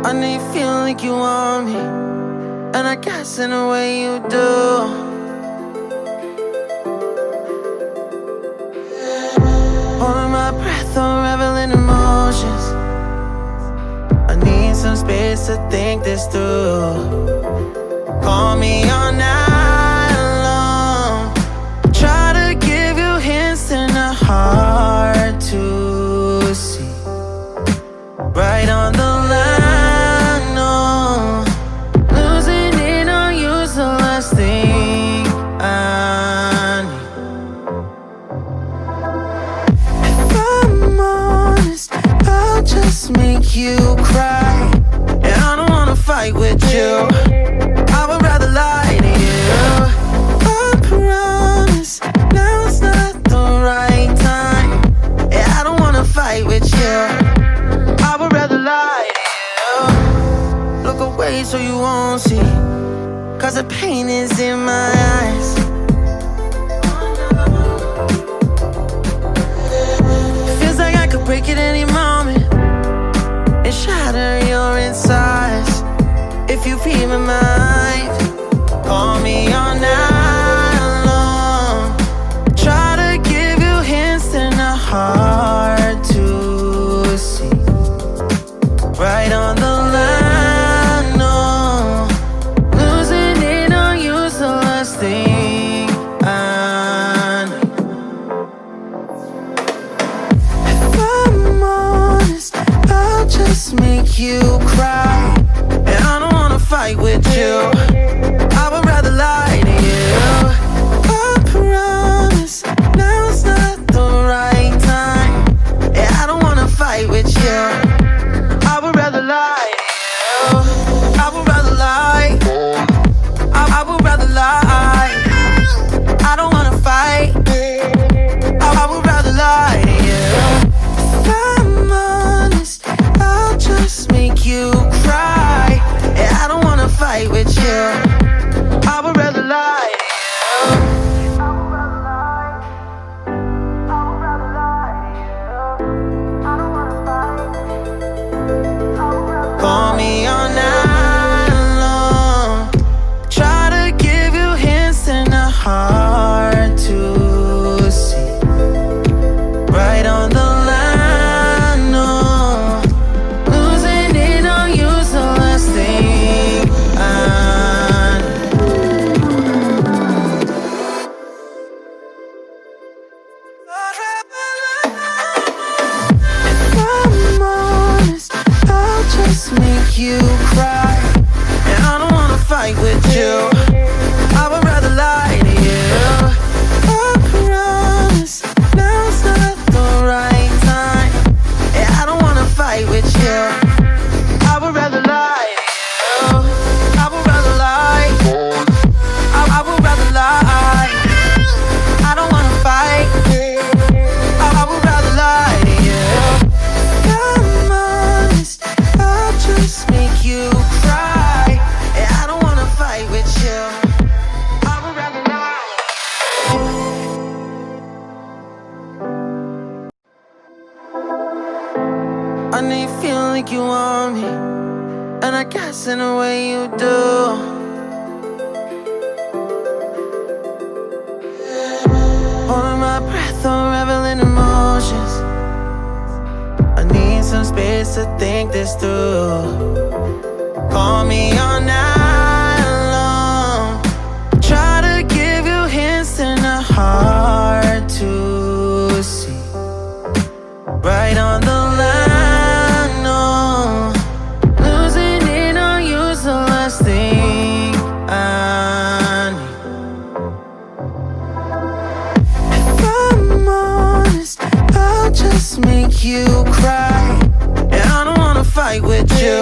I know you feel like you want me, and I guess in a way you do. Holding my breath, unraveling emotions. I need some space to think this through. Call me all night long. Try to give you hints and a hard to see. Right on the line, no. Losing it on you's the last thing I need. If I'm honest, I'll just make you cry. And I don't wanna fight with you. I would rather lie to you. I promise, now's not the right time. Yeah, I don't wanna fight with you. I would rather lie to you. Look away so you won't see, 'cause the pain is in my eyes. Feels like I could break at any moment and shatter your insides. If you feel my mind, call me all night long. Try to give you hints and a hard to see. Right on the line, no. Losing it on you's the last thing I need. If I'm honest, I'll just make you cry. And I don't wanna fight with you. I would rather lie to you. I promise, now's not the right time. Yeah, I don't wanna fight with you. I would rather lie to you. I would rather lie. I would rather lie. I don't wanna fight. I would rather lie to you. If I'm honest, I'll just make you cry. Yeah, I don't wanna fight with you. I would rather lie to you. Call me all night long. Try to give you hints and a hard to see. Right on the line, no. Losing it on you's the last thing I need. If I'm honest, I'll just make you cry. And I don't wanna fight with you. I would rather lie to you. I promise, now's not the right time. Yeah, I don't wanna fight with you. I would rather lie to you. I would rather lie. I would rather lie. I don't wanna fight. I would rather lie to you. If I'm honest, I'll just make you cry. Yeah, I don't wanna fight with you. I would rather lie. I know you feel like you want me, and I guess in a way you do. Holding my breath, unraveling emotions. I need some space to think this through. Call me all night long. Try to give you hints and a hard to see. Right on the line, no. Losing it on you's the last thing I need. If I'm honest, I'll just make you cry. And I don't wanna fight with you.